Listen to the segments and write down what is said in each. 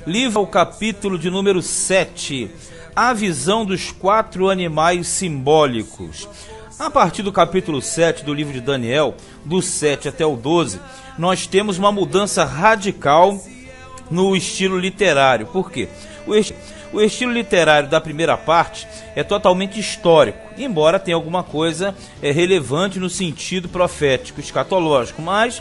livro, o capítulo de número 7, a visão dos 4 animais simbólicos. A partir do capítulo 7 do livro de Daniel, do 7 até o 12, nós temos uma mudança radical no estilo literário. Por quê? O estilo literário da primeira parte é totalmente histórico, embora tenha alguma coisa relevante no sentido profético, escatológico, mas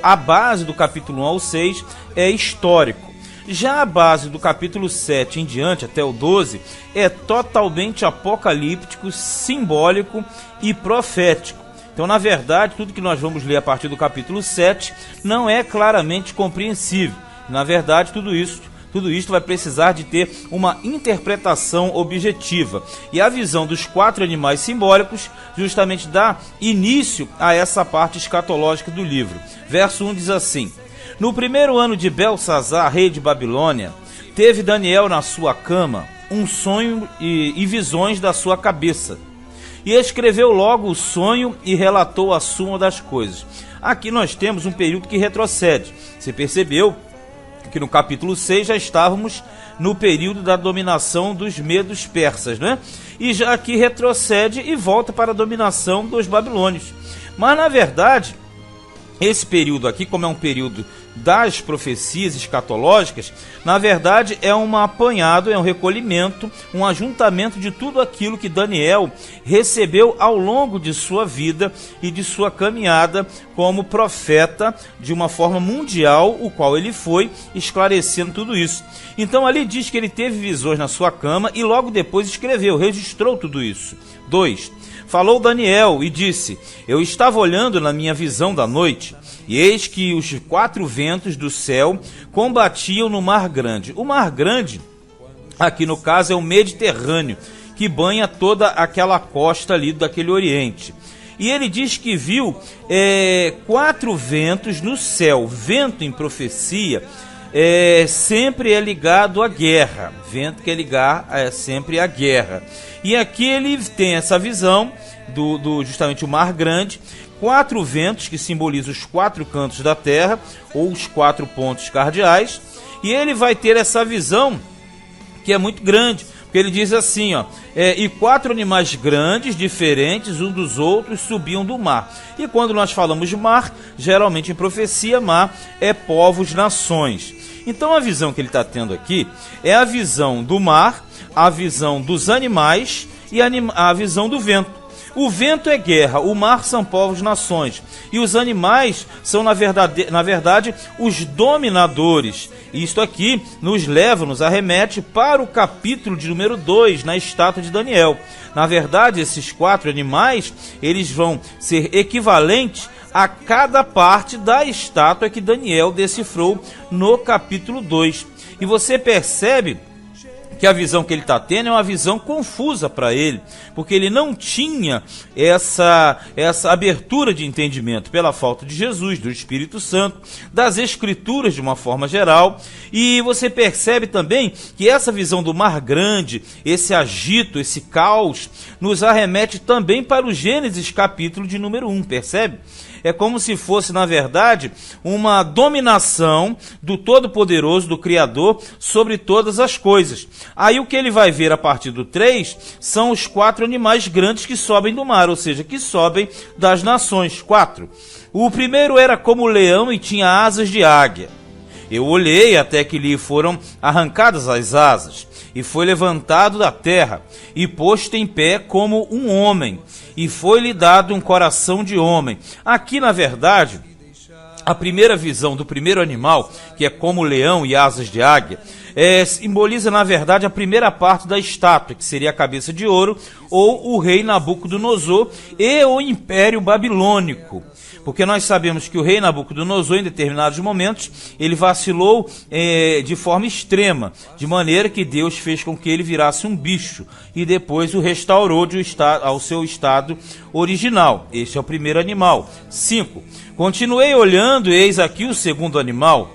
a base do capítulo 1 ao 6 é histórico. Já a base do capítulo 7 em diante, até o 12, é totalmente apocalíptico, simbólico e profético. Então, na verdade, tudo que nós vamos ler a partir do capítulo 7 não é claramente compreensível. Na verdade, tudo isso vai precisar de ter uma interpretação objetiva. E a visão dos 4 animais simbólicos justamente dá início a essa parte escatológica do livro. Verso 1 diz assim: no primeiro ano de Belsazar, rei de Babilônia, teve Daniel na sua cama um sonho e visões da sua cabeça. E escreveu logo o sonho e relatou a suma das coisas. Aqui nós temos um período que retrocede. Você percebeu que no capítulo 6 já estávamos no período da dominação dos medos persas, né? E já aqui retrocede e volta para a dominação dos babilônios. Mas na verdade, esse período aqui, como é um período das profecias escatológicas, na verdade é um apanhado, é um recolhimento, um ajuntamento de tudo aquilo que Daniel recebeu ao longo de sua vida e de sua caminhada como profeta de uma forma mundial, o qual ele foi esclarecendo tudo isso. Então ali diz que ele teve visões na sua cama e logo depois escreveu, registrou tudo isso. 2. Falou Daniel e disse: eu estava olhando na minha visão da noite, e eis que os 4 ventos do céu combatiam no Mar Grande. O Mar Grande, aqui no caso, é o Mediterrâneo, que banha toda aquela costa ali daquele Oriente. E ele diz que viu 4 ventos no céu. Vento em profecia sempre é ligado à guerra. Vento que é ligar sempre à guerra. E aqui ele tem essa visão do justamente o Mar Grande, 4 ventos que simbolizam os 4 cantos da terra, ou os 4 pontos cardeais, e ele vai ter essa visão que é muito grande, porque ele diz assim, ó, e 4 animais grandes, diferentes um dos outros, subiam do mar. E quando nós falamos de mar, geralmente em profecia, mar é povos, nações. Então a visão que ele está tendo aqui é a visão do mar, a visão dos animais e a visão do vento. O vento é guerra, o mar são povos, nações. E os animais são, na verdade, os dominadores. Isto aqui nos arremete para o capítulo de número 2, na estátua de Daniel. Na verdade, esses 4 animais, eles vão ser equivalentes a cada parte da estátua que Daniel decifrou no capítulo 2. E você percebe que a visão que ele está tendo é uma visão confusa para ele, porque ele não tinha essa abertura de entendimento pela falta de Jesus, do Espírito Santo, das Escrituras de uma forma geral. E você percebe também que essa visão do Mar Grande, esse agito, esse caos, nos arremete também para o Gênesis capítulo de número 1, percebe? É como se fosse, na verdade, uma dominação do Todo-Poderoso, do Criador, sobre todas as coisas. Aí o que ele vai ver a partir do 3 são os 4 animais grandes que sobem do mar, ou seja, que sobem das nações. 4. O primeiro era como leão e tinha asas de águia. Eu olhei até que lhe foram arrancadas as asas, e foi levantado da terra, e posto em pé como um homem, e foi-lhe dado um coração de homem. Aqui, na verdade, a primeira visão do primeiro animal, que é como leão e asas de águia, simboliza, na verdade, a primeira parte da estátua, que seria a cabeça de ouro, ou o rei Nabucodonosor e o Império Babilônico. Porque nós sabemos que o rei Nabucodonosor, em determinados momentos, ele vacilou de forma extrema, de maneira que Deus fez com que ele virasse um bicho, e depois o restaurou ao seu estado original. Este é o primeiro animal. 5. Continuei olhando, e eis aqui o segundo animal,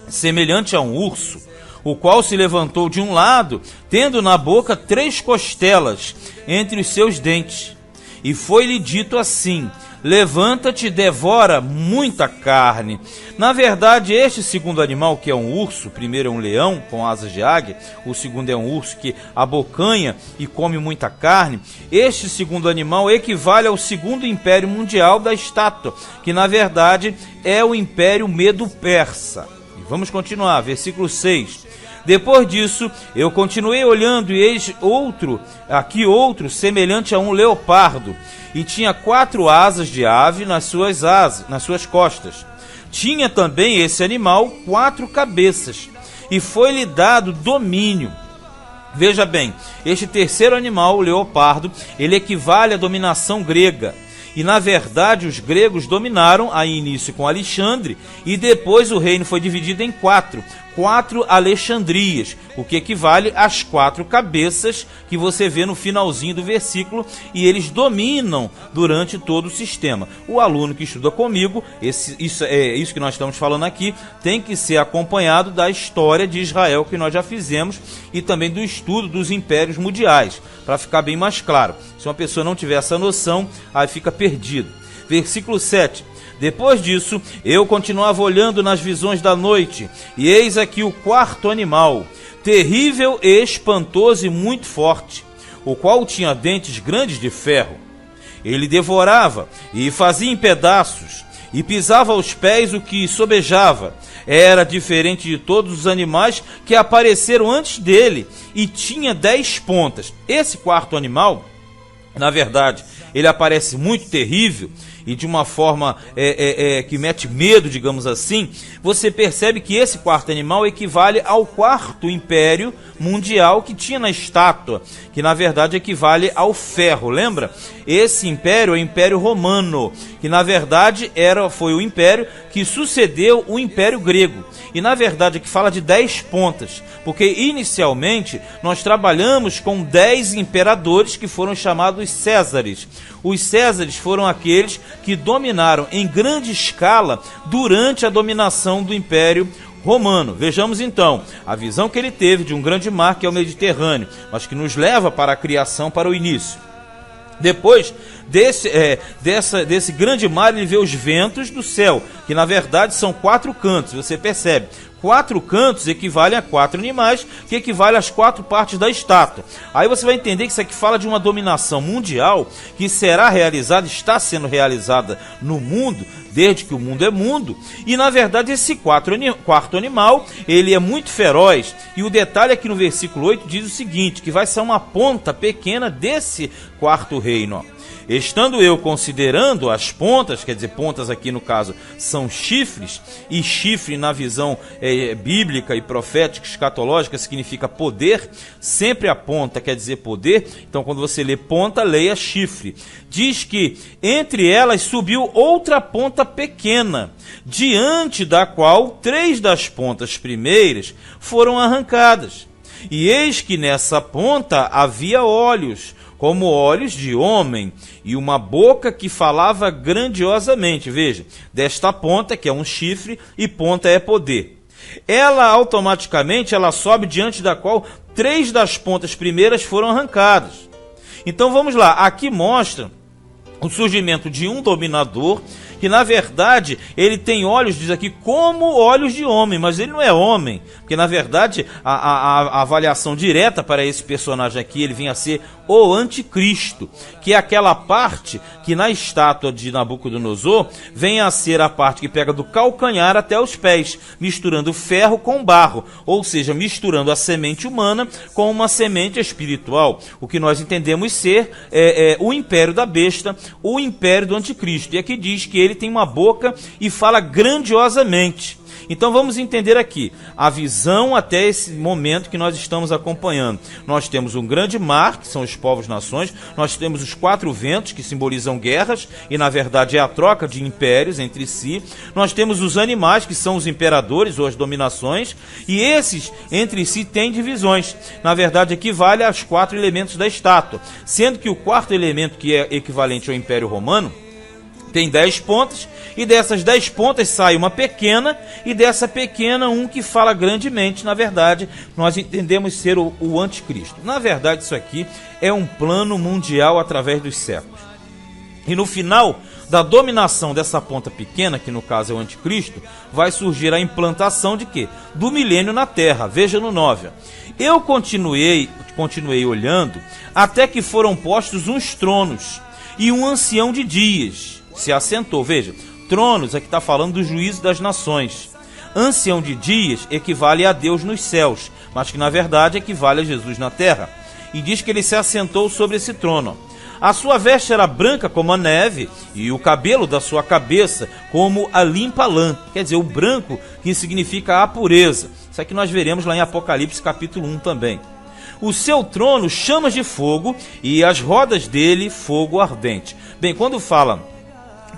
semelhante a um urso, o qual se levantou de um lado, tendo na boca 3 costelas entre os seus dentes. E foi-lhe dito assim: levanta-te e devora muita carne. Na verdade, este segundo animal, que é um urso, o primeiro é um leão com asas de águia, o segundo é um urso que abocanha e come muita carne, este segundo animal equivale ao segundo império mundial da estátua, que na verdade é o Império Medo-Persa. E vamos continuar, versículo 6. Depois disso, eu continuei olhando, e eis outro, semelhante a um leopardo, e tinha 4 asas de ave nas suas costas. Tinha também esse animal 4 cabeças, e foi-lhe dado domínio. Veja bem, este terceiro animal, o leopardo, ele equivale à dominação grega. E na verdade os gregos dominaram a início com Alexandre, e depois o reino foi dividido em 4 Alexandrias, o que equivale às 4 cabeças que você vê no finalzinho do versículo, e eles dominam durante todo o sistema. O aluno que estuda comigo, isso que nós estamos falando aqui, tem que ser acompanhado da história de Israel que nós já fizemos, e também do estudo dos impérios mundiais, para ficar bem mais claro. Se uma pessoa não tiver essa noção, aí fica perdido. Versículo 7. Depois disso, eu continuava olhando nas visões da noite, e eis aqui o 4º animal, terrível e espantoso e muito forte, o qual tinha dentes grandes de ferro. Ele devorava e fazia em pedaços, e pisava aos pés o que sobejava. Era diferente de todos os animais que apareceram antes dele, e tinha 10 pontas. Esse 4º animal, na verdade, ele aparece muito terrível e de uma forma que mete medo, digamos assim. Você percebe que esse 4º animal equivale ao 4º império mundial que tinha na estátua, que na verdade equivale ao ferro, lembra? Esse império é o Império Romano, que na verdade foi o império que sucedeu o Império Grego. E na verdade aqui fala de 10 pontas, porque inicialmente nós trabalhamos com 10 imperadores que foram chamados Césares. Os Césares foram aqueles que dominaram em grande escala durante a dominação do Império Romano. Vejamos então a visão que ele teve de um grande mar que é o Mediterrâneo, mas que nos leva para a criação, para o início. Depois desse grande mar, ele vê os ventos do céu, que na verdade são 4 cantos, você percebe. 4 cantos equivalem a 4 animais, que equivale às 4 partes da estátua. Aí você vai entender que isso aqui fala de uma dominação mundial que será realizada, está sendo realizada no mundo, desde que o mundo é mundo. E na verdade esse 4º animal, ele é muito feroz. E o detalhe aqui no versículo 8 diz o seguinte, que vai ser uma ponta pequena desse 4º reino, ó. Estando eu considerando as pontas, quer dizer, pontas aqui no caso são chifres, e chifre na visão bíblica e profética, escatológica, significa poder. Sempre a ponta quer dizer poder, então quando você lê ponta, leia chifre. Diz que entre elas subiu outra ponta pequena, diante da qual 3 das pontas primeiras foram arrancadas. E eis que nessa ponta havia olhos, como olhos de homem, e uma boca que falava grandiosamente. Veja, desta ponta, que é um chifre, e ponta é poder. Ela automaticamente sobe diante da qual 3 das pontas primeiras foram arrancadas. Então vamos lá, aqui mostra o surgimento de um dominador, que na verdade ele tem olhos, diz aqui, como olhos de homem, mas ele não é homem, porque na verdade a avaliação direta para esse personagem aqui, ele vem a ser o anticristo, que é aquela parte que na estátua de Nabucodonosor vem a ser a parte que pega do calcanhar até os pés, misturando ferro com barro, ou seja, misturando a semente humana com uma semente espiritual, o que nós entendemos ser o império da besta, o império do anticristo. E aqui diz que ele tem uma boca e fala grandiosamente. Então vamos entender aqui a visão até esse momento que nós estamos acompanhando. Nós temos um grande mar, que são os povos-nações, nós temos os 4 ventos, que simbolizam guerras, e na verdade é a troca de impérios entre si. Nós temos os animais, que são os imperadores ou as dominações, e esses entre si têm divisões. Na verdade equivale aos 4 elementos da estátua, sendo que o 4º elemento, que é equivalente ao Império Romano, tem 10 pontas, e dessas 10 pontas sai uma pequena, e dessa pequena um que fala grandemente. Na verdade, nós entendemos ser o anticristo. Na verdade, isso aqui é um plano mundial através dos séculos. E no final da dominação dessa ponta pequena, que no caso é o anticristo, vai surgir a implantação de quê? Do milênio na terra. Veja no 9. Eu continuei olhando, até que foram postos uns tronos, e um ancião de dias se assentou. Veja, tronos aqui está falando do juízo das nações. Ancião de dias equivale a Deus nos céus, mas que na verdade equivale a Jesus na terra. E diz que ele se assentou sobre esse trono. A sua veste era branca como a neve, e o cabelo da sua cabeça como a limpa lã. Quer dizer, o branco que significa a pureza. Isso aqui nós veremos lá em Apocalipse capítulo 1 também. O seu trono chamas de fogo, e as rodas dele fogo ardente. Bem, quando fala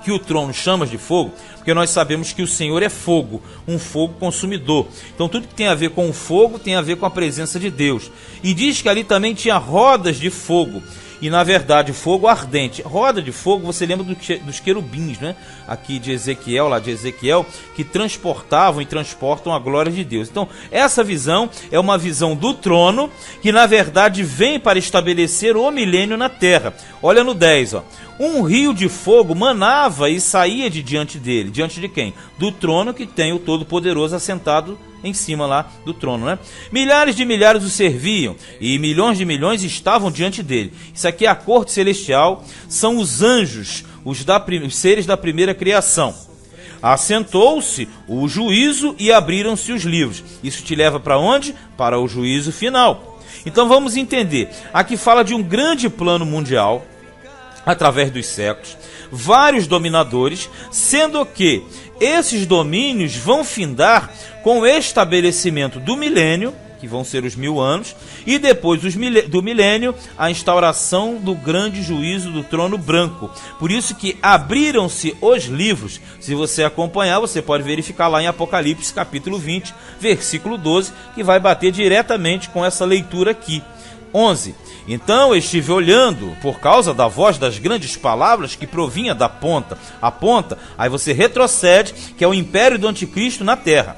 que o trono chamas de fogo, porque nós sabemos que o Senhor é fogo, um fogo consumidor. Então tudo que tem a ver com o fogo tem a ver com a presença de Deus. E diz que ali também tinha rodas de fogo. E na verdade fogo ardente. Roda de fogo, você lembra dos querubins, né? Aqui de Ezequiel, lá de Ezequiel, que transportavam e transportam a glória de Deus. Então essa visão é uma visão do trono, que na verdade vem para estabelecer o milênio na terra. Olha no 10, ó. Um rio de fogo manava e saía de diante dele. Diante de quem? Do trono, que tem o Todo-Poderoso assentado em cima lá do trono, né? Milhares de milhares o serviam, e milhões de milhões estavam diante dele. Isso aqui é a corte celestial, são os anjos, os seres da primeira criação. Assentou-se o juízo e abriram-se os livros. Isso te leva para onde? Para o juízo final. Então vamos entender. Aqui fala de um grande plano mundial, através dos séculos, vários dominadores, sendo que esses domínios vão findar com o estabelecimento do milênio, que vão ser os 1000 anos, e depois do milênio, a instauração do grande juízo do trono branco. Por isso que abriram-se os livros. Se você acompanhar, você pode verificar lá em Apocalipse capítulo 20, versículo 12, que vai bater diretamente com essa leitura aqui. 11. Então estive olhando, por causa da voz das grandes palavras que provinha da ponta. A ponta, aí você retrocede, que é o império do anticristo na terra.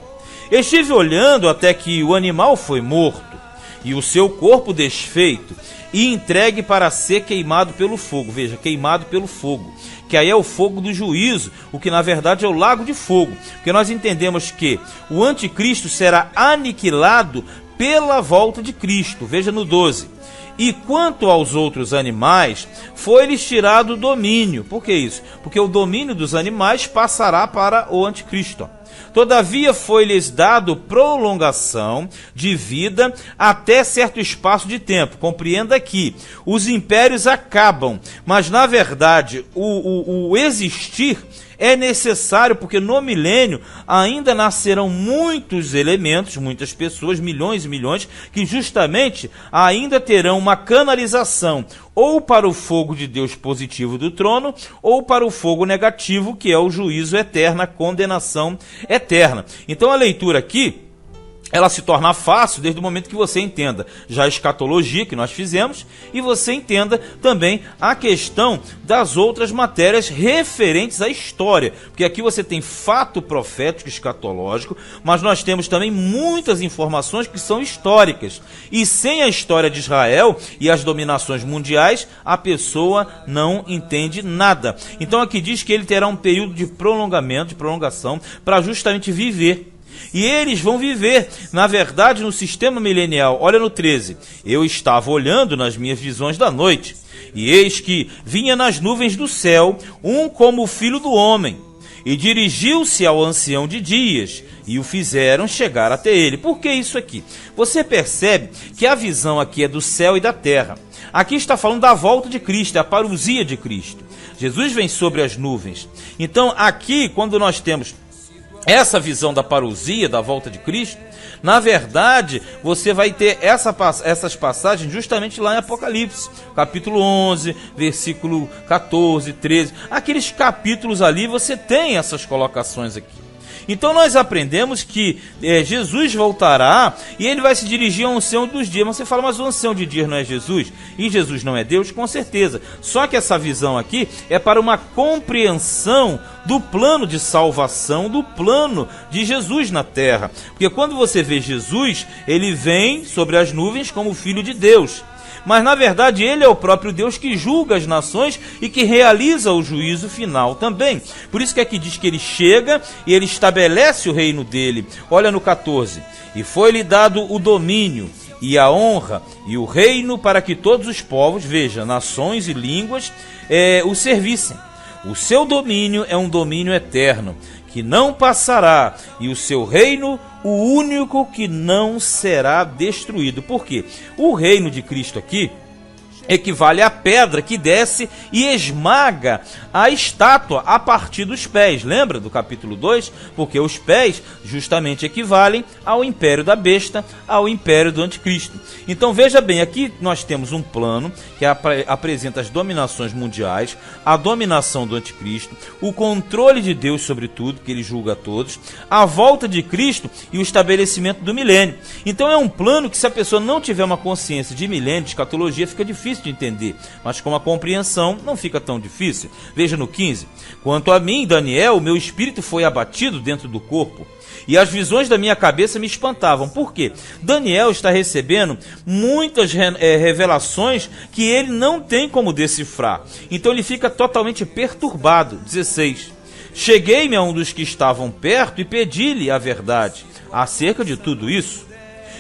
Estive olhando até que o animal foi morto, e o seu corpo desfeito, e entregue para ser queimado pelo fogo. Veja, queimado pelo fogo, que aí é o fogo do juízo, o que na verdade é o lago de fogo. Porque nós entendemos que o anticristo será aniquilado pela volta de Cristo. Veja no 12. E quanto aos outros animais, foi-lhes tirado o domínio. Por que isso? Porque o domínio dos animais passará para o anticristo. Todavia foi-lhes dado prolongação de vida até certo espaço de tempo. Compreenda que os impérios acabam, mas na verdade o existir é necessário, porque no milênio ainda nascerão muitos elementos, muitas pessoas, milhões e milhões, que justamente ainda terão uma canalização ou para o fogo de Deus positivo do trono, ou para o fogo negativo, que é o juízo eterno, a condenação eterna. Então a leitura aqui, ela se torna fácil desde o momento que você entenda já a escatologia que nós fizemos, e você entenda também a questão das outras matérias referentes à história, porque aqui você tem fato profético escatológico, mas nós temos também muitas informações que são históricas, e sem a história de Israel e as dominações mundiais, a pessoa não entende nada. Então aqui diz que ele terá um período de prolongamento, de prolongação, para justamente viver. E eles vão viver, na verdade, no sistema milenial. Olha no 13. Eu estava olhando nas minhas visões da noite, e eis que vinha nas nuvens do céu um como o filho do homem, e dirigiu-se ao ancião de dias, e o fizeram chegar até ele. Por que isso aqui? Você percebe que a visão aqui é do céu e da terra. Aqui está falando da volta de Cristo, a parousia de Cristo. Jesus vem sobre as nuvens. Então aqui, quando nós temos essa visão da parousia, da volta de Cristo, na verdade, você vai ter essas passagens justamente lá em Apocalipse, capítulo 11, versículo 14, 13. Aqueles capítulos ali, você tem essas colocações aqui. Então nós aprendemos que Jesus voltará e ele vai se dirigir ao ancião dos dias. Mas você fala, mas o ancião de dias não é Jesus? E Jesus não é Deus? Com certeza. Só que essa visão aqui é para uma compreensão do plano de salvação, do plano de Jesus na terra. Porque quando você vê Jesus, ele vem sobre as nuvens como Filho de Deus. mas na verdade ele é o próprio Deus que julga as nações e que realiza o juízo final também. Por isso que aqui diz que ele chega e ele estabelece o reino dele. Olha no 14: e foi-lhe dado o domínio e a honra e o reino para que todos os povos, veja, nações e línguas, o servissem. O seu domínio é um domínio eterno, que não passará, e o seu reino, o único que não será destruído. Por quê? O reino de Cristo aqui equivale à pedra que desce e esmaga a estátua a partir dos pés. Lembra do capítulo 2? Porque os pés justamente equivalem ao império da besta, ao império do anticristo. Então veja bem, aqui nós temos um plano que apresenta as dominações mundiais, a dominação do anticristo, o controle de Deus sobre tudo, que ele julga a todos, a volta de Cristo e o estabelecimento do milênio. Então é um plano que, se a pessoa não tiver uma consciência de milênio, de escatologia, fica difícil de entender, mas com a compreensão não fica tão difícil. Veja no 15: quanto a mim, Daniel, o meu espírito foi abatido dentro do corpo, e as visões da minha cabeça me espantavam. Por quê? Daniel está recebendo muitas revelações que ele não tem como decifrar, então ele fica totalmente perturbado. 16: cheguei-me a um dos que estavam perto e pedi-lhe a verdade acerca de tudo isso.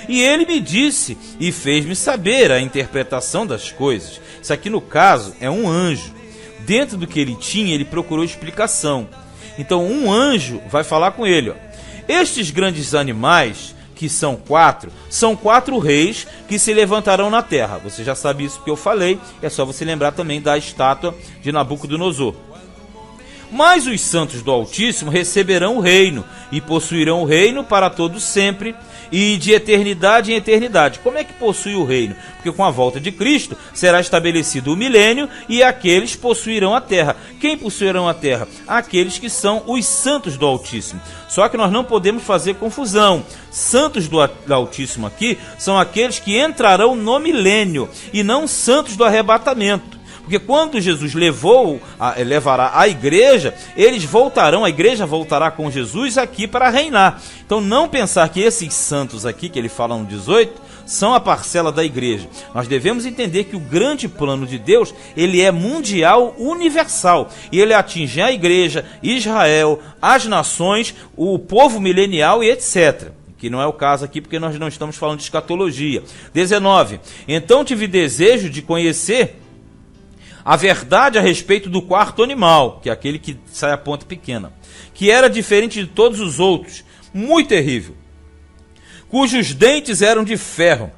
E ele me disse e fez-me saber a interpretação das coisas. Isso aqui, no caso, é um anjo. Dentro do que ele tinha, ele procurou explicação. Então, um anjo vai falar com ele. Estes grandes animais, que são quatro reis que se levantarão na terra. Você já sabe isso que eu falei, é só você lembrar também da estátua de Nabucodonosor. Mas os santos do Altíssimo receberão o reino e possuirão o reino para todo sempre e de eternidade em eternidade. Como é que possui o reino? Porque com a volta de Cristo será estabelecido o milênio e aqueles possuirão a terra. Quem possuirão a terra? Aqueles que são os santos do Altíssimo. Só que nós não podemos fazer confusão. Santos do Altíssimo aqui são aqueles que entrarão no milênio e não santos do arrebatamento. Porque quando Jesus levará a igreja, eles voltarão, a igreja voltará com Jesus aqui para reinar. Então não pensar que esses santos aqui, que ele fala no 18, são a parcela da igreja. Nós devemos entender que o grande plano de Deus, ele é mundial, universal. E ele atinge a igreja, Israel, as nações, o povo milenial e etc. Que não é o caso aqui, porque nós não estamos falando de escatologia. 19. Então tive desejo de conhecer a verdade a respeito do quarto animal, que é aquele que sai a ponta pequena, que era diferente de todos os outros, muito terrível, cujos dentes eram de ferro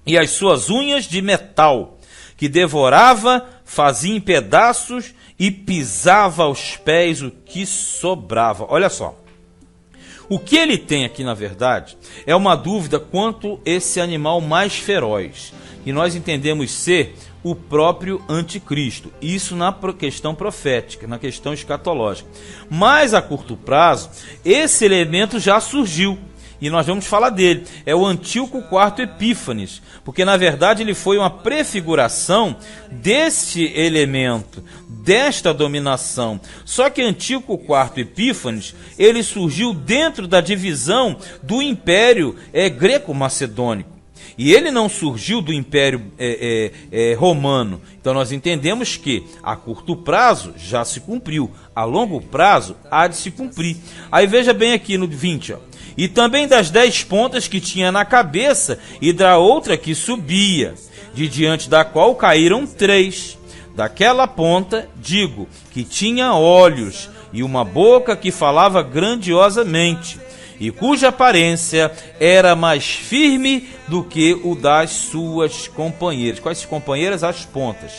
e as suas unhas de metal, que devorava, fazia em pedaços e pisava aos pés o que sobrava. Olha só, o que ele tem aqui, na verdade, é uma dúvida quanto esse animal mais feroz, que nós entendemos ser o próprio anticristo. Isso na questão profética, na questão escatológica. Mas a curto prazo, esse elemento já surgiu. E nós vamos falar dele. É o Antíoco IV Epífanes. Porque na verdade ele foi uma prefiguração deste elemento, desta dominação. Só que Antíoco IV Epífanes, ele surgiu dentro da divisão do Império Greco-Macedônico. E ele não surgiu do Império Romano. Então nós entendemos que a curto prazo já se cumpriu, a longo prazo há de se cumprir. Aí veja bem aqui no 20, ó. E também das 10 pontas que tinha na cabeça e da outra que subia, de diante da qual caíram 3. Daquela ponta, digo, que tinha olhos e uma boca que falava grandiosamente, e cuja aparência era mais firme do que o das suas companheiras. Quais companheiras? As pontas.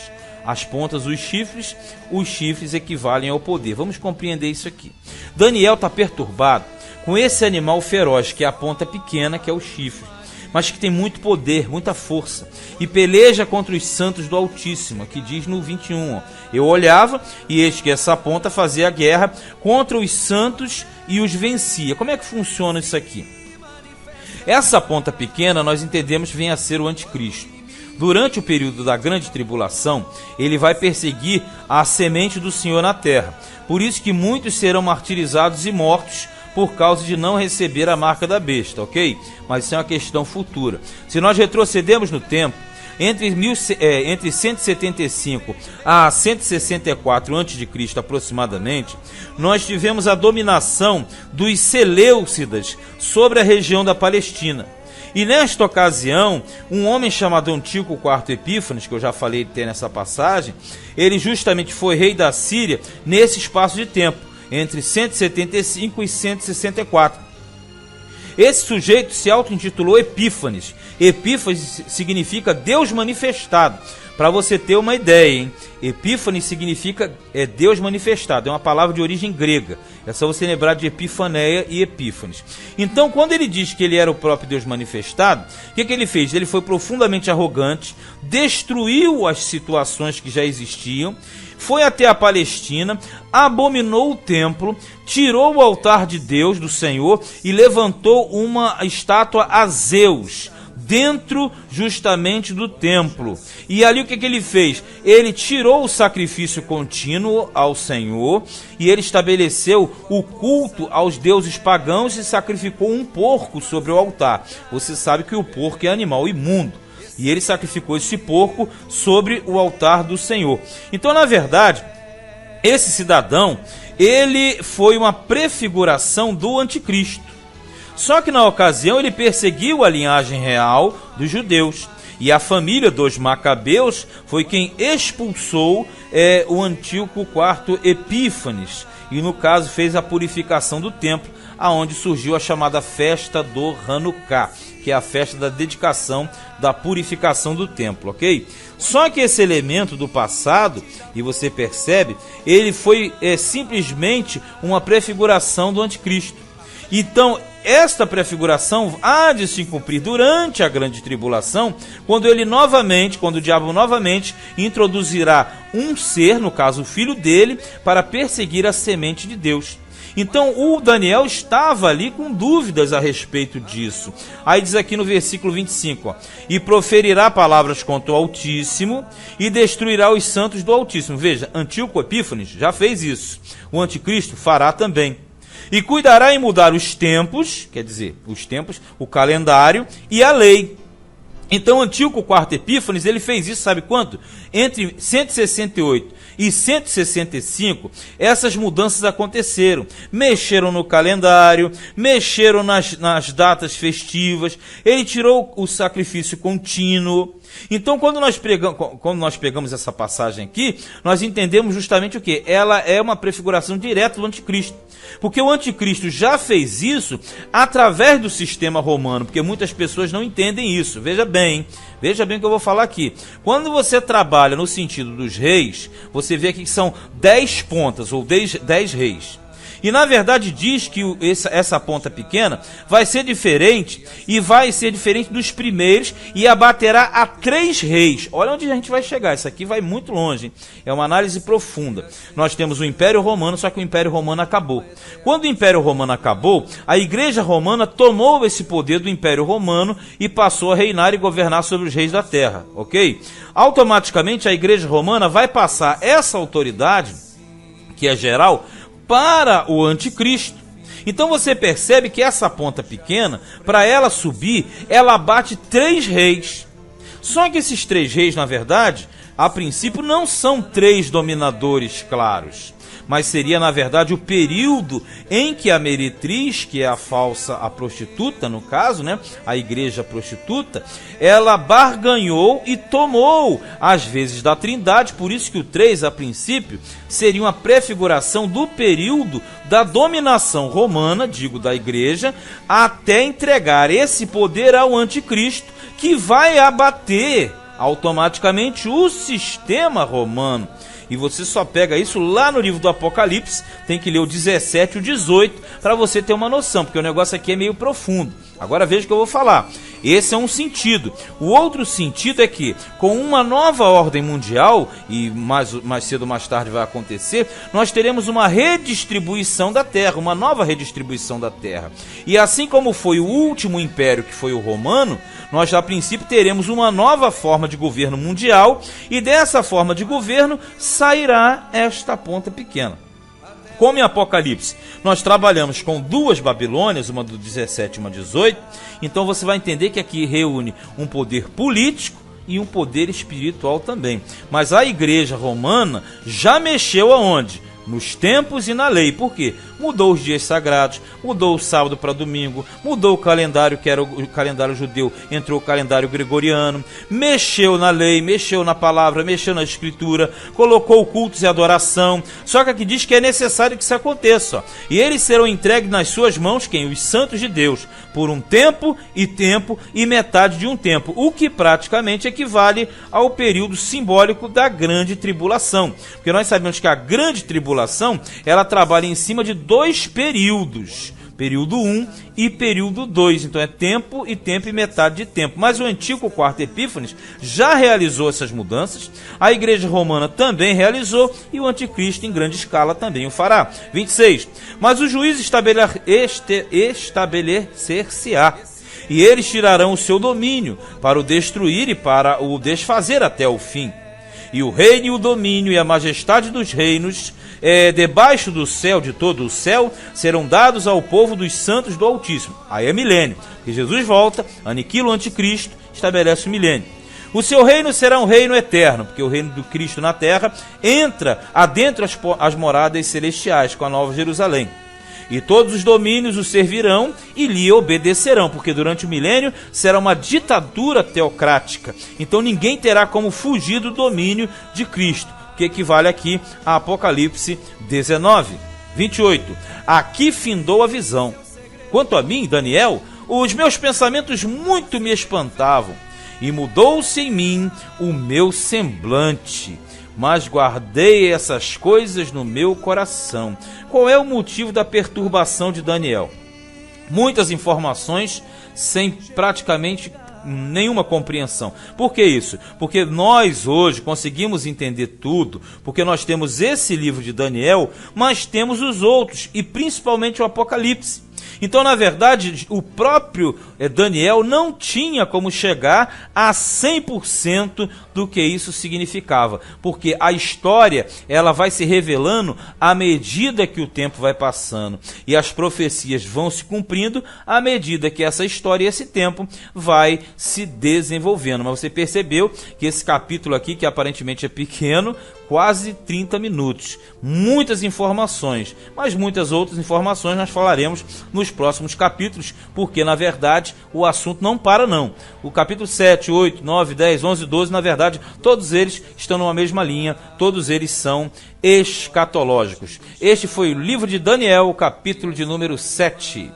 As pontas, os chifres equivalem ao poder. Vamos compreender isso aqui. Daniel está perturbado com esse animal feroz, que é a ponta pequena, que é o chifre, mas que tem muito poder, muita força, e peleja contra os santos do Altíssimo, que diz no 21, ó, eu olhava, e eis que essa ponta fazia a guerra contra os santos e os vencia. Como é que funciona isso aqui? Essa ponta pequena, nós entendemos, vem a ser o anticristo. Durante o período da grande tribulação, ele vai perseguir a semente do Senhor na terra. Por isso que muitos serão martirizados e mortos por causa de não receber a marca da besta, ok? Mas isso é uma questão futura. Se nós retrocedermos no tempo, entre 175 a 164 a.C. aproximadamente, nós tivemos a dominação dos Seleucidas sobre a região da Palestina. E nesta ocasião, um homem chamado Antíoco IV Epífanes, que eu já falei até nessa passagem, ele justamente foi rei da Síria nesse espaço de tempo, entre 175 e 164. Esse sujeito se auto-intitulou Epífanes. Epífanes significa Deus manifestado. Para você ter uma ideia, hein? Epífanes significa Deus manifestado. É uma palavra de origem grega. É só você lembrar de Epifaneia e Epífanes. Então, quando ele diz que ele era o próprio Deus manifestado, o que ele fez? Ele foi profundamente arrogante, destruiu as situações que já existiam, foi até a Palestina, abominou o templo, tirou o altar de Deus, do Senhor, e levantou uma estátua a Zeus, dentro justamente do templo. E ali o que ele fez? Ele tirou o sacrifício contínuo ao Senhor e ele estabeleceu o culto aos deuses pagãos e sacrificou um porco sobre o altar. Você sabe que o porco é animal imundo. E ele sacrificou esse porco sobre o altar do Senhor. Então, na verdade, esse cidadão, ele foi uma prefiguração do anticristo. Só que na ocasião ele perseguiu a linhagem real dos judeus. E a família dos Macabeus foi quem expulsou o Antíoco IV Epífanes. E no caso fez a purificação do templo, aonde surgiu a chamada festa do Hanukkah, que é a festa da dedicação, da purificação do templo, ok? Só que esse elemento do passado, e você percebe, ele foi simplesmente uma prefiguração do anticristo. Então, esta prefiguração há de se cumprir durante a grande tribulação, quando o diabo novamente introduzirá um ser, no caso o filho dele, para perseguir a semente de Deus. Então o Daniel estava ali com dúvidas a respeito disso. Aí diz aqui no versículo 25, e proferirá palavras contra o Altíssimo e destruirá os santos do Altíssimo. Veja, Antíoco Epífanes já fez isso. O anticristo fará também. E cuidará em mudar os tempos, quer dizer, os tempos, o calendário e a lei. Então Antíoco IV Epífanes, ele fez isso, sabe quanto? Entre 168 e 165, essas mudanças aconteceram. Mexeram no calendário, mexeram nas datas festivas, ele tirou o sacrifício contínuo. Então, quando nós pegamos essa passagem aqui, nós entendemos justamente o que? Ela é uma prefiguração direta do anticristo. Porque o anticristo já fez isso através do sistema romano, porque muitas pessoas não entendem isso. Veja bem o que eu vou falar aqui. Quando você trabalha no sentido dos reis, você vê aqui que são 10 pontas, ou 10 reis. E na verdade diz que essa ponta pequena vai ser diferente, e vai ser diferente dos primeiros, e abaterá a 3 reis. Olha onde a gente vai chegar, isso aqui vai muito longe, hein? É uma análise profunda. Nós temos o Império Romano, só que o Império Romano acabou. Quando o Império Romano acabou, a Igreja Romana tomou esse poder do Império Romano e passou a reinar e governar sobre os reis da terra, ok? Automaticamente a Igreja Romana vai passar essa autoridade, que é geral, para o anticristo. Então você percebe que essa ponta pequena, para ela subir, ela bate 3 reis. Só que esses 3 reis, na verdade, a princípio não são 3 dominadores claros, mas seria, na verdade, o período em que a meretriz, que é a prostituta, no caso, né, a igreja prostituta, ela barganhou e tomou as vezes da Trindade. Por isso que o 3, a princípio, seria uma prefiguração do período da dominação romana, digo, da igreja, até entregar esse poder ao anticristo, que vai abater automaticamente o sistema romano. E você só pega isso lá no livro do Apocalipse, tem que ler o 17 e o 18 para você ter uma noção, porque o negócio aqui é meio profundo. Agora veja o que eu vou falar. Esse é um sentido. O outro sentido é que, com uma nova ordem mundial, e mais cedo ou mais tarde vai acontecer, nós teremos uma redistribuição da terra, uma nova redistribuição da terra. E assim como foi o último império, que foi o romano, nós a princípio teremos uma nova forma de governo mundial, e dessa forma de governo sairá esta ponta pequena. Como em Apocalipse nós trabalhamos com 2 Babilônias, uma do 17 e uma 18, então você vai entender que aqui reúne um poder político, e um poder espiritual também. Mas a igreja romana já mexeu aonde? Nos tempos e na lei. Por quê? Mudou os dias sagrados, mudou o sábado para domingo, mudou o calendário, que era o calendário judeu, entrou o calendário gregoriano, mexeu na lei, mexeu na palavra, mexeu na escritura, colocou cultos e adoração. Só que aqui diz que é necessário que isso aconteça. E eles serão entregues nas suas mãos, quem? Os santos de Deus, por um tempo e metade de um tempo, o que praticamente equivale ao período simbólico da grande tribulação. Porque nós sabemos que a grande tribulação, ela trabalha em cima de dois períodos, período 1 e período 2, então é tempo e metade de tempo. Mas o antigo quarto Epífanes já realizou essas mudanças, a igreja romana também realizou e o anticristo em grande escala também o fará. 26. Mas o juízo estabelecer-se-á, e eles tirarão o seu domínio para o destruir e para o desfazer até o fim. E o reino e o domínio e a majestade dos reinos debaixo do céu, de todo o céu, serão dados ao povo dos santos do Altíssimo. Aí é milênio, que Jesus volta, aniquila o anticristo, estabelece o milênio. O seu reino será um reino eterno, porque o reino do Cristo na terra entra adentro as moradas celestiais, com a Nova Jerusalém. E todos os domínios o servirão e lhe obedecerão, porque durante o milênio será uma ditadura teocrática. Então ninguém terá como fugir do domínio de Cristo, que equivale aqui a Apocalipse 19, 28. Aqui findou a visão. Quanto a mim, Daniel, os meus pensamentos muito me espantavam, e mudou-se em mim o meu semblante. Mas guardei essas coisas no meu coração. Qual é o motivo da perturbação de Daniel? Muitas informações sem praticamente nenhuma compreensão. Por que isso? Porque nós hoje conseguimos entender tudo, porque nós temos esse livro de Daniel, mas temos os outros, e principalmente o Apocalipse. Então, na verdade, o próprio Daniel não tinha como chegar a 100% do que isso significava, porque a história ela vai se revelando à medida que o tempo vai passando, e as profecias vão se cumprindo à medida que essa história e esse tempo vai se desenvolvendo. Mas você percebeu que esse capítulo aqui, que aparentemente é pequeno, quase 30 minutos, muitas informações, mas muitas outras informações nós falaremos nos próximos capítulos, porque na verdade o assunto não para não. O capítulo 7, 8, 9, 10, 11, 12, na verdade todos eles estão numa mesma linha, todos eles são escatológicos. Este foi o livro de Daniel, capítulo de número 7.